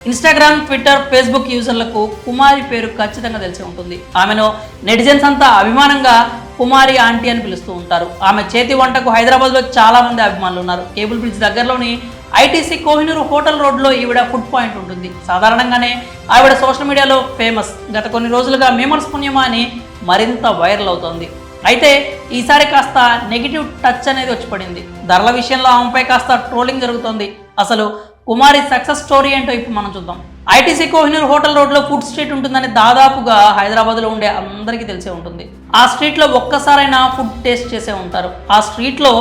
Instagram, Twitter, Facebook యూజర్లకు కుమారి పేరు ఖచ్చితంగా తెలిసి ఉంటుంది. ఆమెను నెటిజన్స్ అంతా అభిమానంగా కుమారి ఆంటీ అని పిలుస్తూ ఉంటారు. ఆమె చేతి వంటకు హైదరాబాద్లో చాలా మంది అభిమానులు ఉన్నారు. కేబుల్ బ్రిడ్జ్ దగ్గరలోని ఐటీసీ కోహినూర్ హోటల్ రోడ్లో ఈవిడ ఫుడ్ పాయింట్ ఉంటుంది. సాధారణంగానే ఆవిడ సోషల్ మీడియాలో ఫేమస్. గత కొన్ని రోజులుగా మేమర్స్ పుణ్యమా అని మరింత వైరల్ అవుతోంది. అయితే ఈసారి కాస్త నెగిటివ్ టచ్ అనేది వచ్చి పడింది. ధరల విషయంలో ఆమెపై కాస్త ట్రోలింగ్ జరుగుతోంది. అసలు కుమారి సక్సెస్ స్టోరీ ఏంటో ఇప్పుడు మనం చూద్దాం. ఐటీసీ కోహినూర్ హోటల్ రోడ్లో ఫుడ్ స్ట్రీట్ ఉంటుందని దాదాపుగా హైదరాబాద్లో ఉండే అందరికీ తెలిసే ఉంటుంది. ఆ స్ట్రీట్లో ఒక్కసారైనా ఫుడ్ టేస్ట్ చేసే ఉంటారు. ఆ స్ట్రీట్లో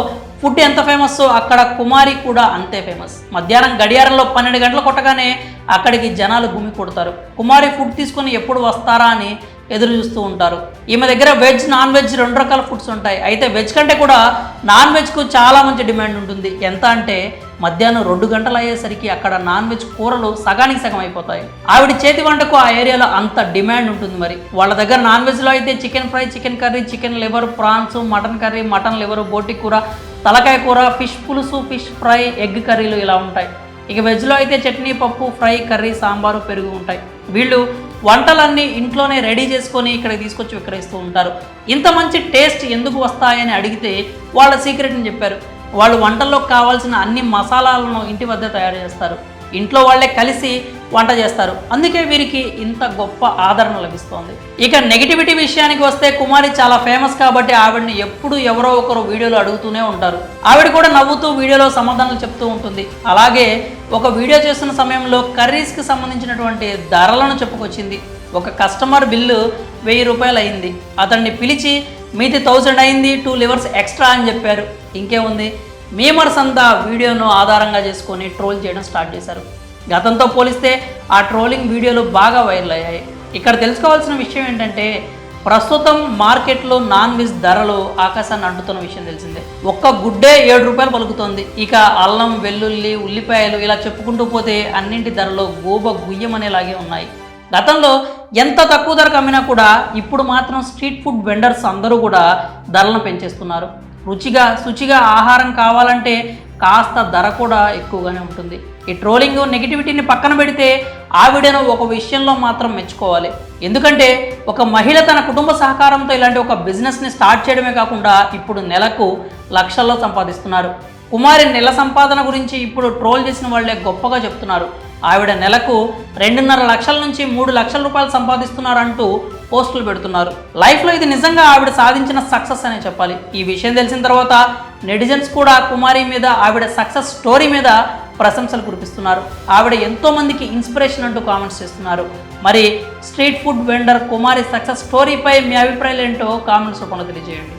ఫుడ్ ఎంత ఫేమస్, అక్కడ కుమారి కూడా అంతే ఫేమస్. మధ్యాహ్నం గడియారంలో 12 గంటలు కొట్టగానే అక్కడికి జనాలు గుమి కొడతారు. కుమారి ఫుడ్ తీసుకొని ఎప్పుడు వస్తారా అని ఎదురు చూస్తూ ఉంటారు. ఈమె దగ్గర వెజ్, నాన్ వెజ్ 2 రకాల ఫుడ్స్ ఉంటాయి. అయితే వెజ్ కంటే కూడా నాన్ వెజ్కు చాలా మంచి డిమాండ్ ఉంటుంది. ఎంత అంటే మధ్యాహ్నం 2 గంటలు అయ్యేసరికి అక్కడ నాన్ వెజ్ కూరలు సగానికి సగం అయిపోతాయి. ఆవిడ చేతి వంటకు ఆ ఏరియాలో అంత డిమాండ్ ఉంటుంది. మరి వాళ్ళ దగ్గర నాన్ వెజ్లో అయితే chicken fry, chicken curry, chicken liver, prawns, mutton curry, mutton liver, బోటి కూర, తలకాయ కూర, ఫిష్ పులుసు, ఫిష్ ఫ్రై, ఎగ్ కర్రీలు ఇలా ఉంటాయి. ఇక వెజ్లో అయితే చట్నీ, పప్పు, ఫ్రై, కర్రీ, సాంబారు, పెరుగు ఉంటాయి. వీళ్ళు వంటలన్నీ ఇంట్లోనే రెడీ చేసుకొని ఇక్కడికి తీసుకొచ్చి విక్రయిస్తూ ఉంటారు. ఇంత మంచి టేస్ట్ ఎందుకు వస్తాయని అడిగితే వాళ్ళ సీక్రెట్ని చెప్పారు. వాళ్ళు వంటల్లో కావాల్సిన అన్ని మసాలాలను ఇంటి వద్ద తయారు చేస్తారు. ఇంట్లో వాళ్ళే కలిసి వంట చేస్తారు. అందుకే వీరికి ఇంత గొప్ప ఆదరణ లభిస్తోంది. ఇక నెగిటివిటీ విషయానికి వస్తే కుమారి చాలా ఫేమస్ కాబట్టి ఆవిడని ఎప్పుడు ఎవరో ఒకరు వీడియోలో అడుగుతూనే ఉంటారు. ఆవిడ కూడా నవ్వుతూ వీడియోలో సమాధానాలు చెప్తూ ఉంటుంది. అలాగే ఒక వీడియో చేస్తున్న సమయంలో కర్రీస్కి సంబంధించినటువంటి ధరలను చెప్పుకొచ్చింది. ఒక కస్టమర్ బిల్లు 1000 రూపాయలు అయింది. అతన్ని పిలిచి మీది 1000 అయింది, 2 లివర్స్ ఎక్స్ట్రా అని చెప్పారు. ఇంకేముంది, మేమర్స్ అంతా వీడియోను ఆధారంగా చేసుకొని ట్రోల్ చేయడం స్టార్ట్ చేశారు. గతంతో పోలిస్తే ఆ ట్రోలింగ్ వీడియోలు బాగా వైరల్ అయ్యాయి. ఇక్కడ తెలుసుకోవాల్సిన విషయం ఏంటంటే ప్రస్తుతం మార్కెట్లో నాన్ వెజ్ ధరలు ఆకాశాన్ని అంటుతున్న విషయం తెలిసిందే. ఒక్క గుడ్డే 7 రూపాయలు పలుకుతోంది. ఇక అల్లం, వెల్లుల్లి, ఉల్లిపాయలు ఇలా చెప్పుకుంటూ పోతే అన్నింటి ధరలు గుయ్యమనేలాగే ఉన్నాయి. గతంలో ఎంత తక్కువ ధరకు అమ్మినా కూడా ఇప్పుడు మాత్రం స్ట్రీట్ ఫుడ్ వెండర్స్ అందరూ కూడా ధరలను పెంచేస్తున్నారు. రుచిగా, శుచిగా ఆహారం కావాలంటే కాస్త ధర కూడా ఎక్కువగానే ఉంటుంది. ఈ ట్రోలింగ్, నెగిటివిటీని పక్కన పెడితే ఆవిడను ఒక విషయంలో మాత్రం మెచ్చుకోవాలి. ఎందుకంటే ఒక మహిళ తన కుటుంబ సహకారంతో ఇలాంటి ఒక బిజినెస్ని స్టార్ట్ చేయడమే కాకుండా ఇప్పుడు నెలకు లక్షల్లో సంపాదిస్తున్నారు. కుమారి నెల సంపాదన గురించి ఇప్పుడు ట్రోల్ చేసిన వాళ్ళే గొప్పగా చెప్తున్నారు. ఆవిడ నెలకు 2.5 లక్షల నుంచి 3 లక్షల రూపాయలు సంపాదిస్తున్నారంటూ పోస్టులు పెడుతున్నారు. లైఫ్లో ఇది నిజంగా ఆవిడ సాధించిన సక్సెస్ అనే చెప్పాలి. ఈ విషయం తెలిసిన తర్వాత నెటిజన్స్ కూడా కుమారి మీద, ఆవిడ సక్సెస్ స్టోరీ మీద ప్రశంసలు కురిపిస్తున్నారు. ఆవిడ ఎంతో మందికి ఇన్స్పిరేషన్ అంటూ కామెంట్స్ చేస్తున్నారు. మరి స్ట్రీట్ ఫుడ్ వెండర్ కుమారి సక్సెస్ స్టోరీపై మీ అభిప్రాయాలు ఏంటో కామెంట్స్ రూపంలో తెలియజేయండి.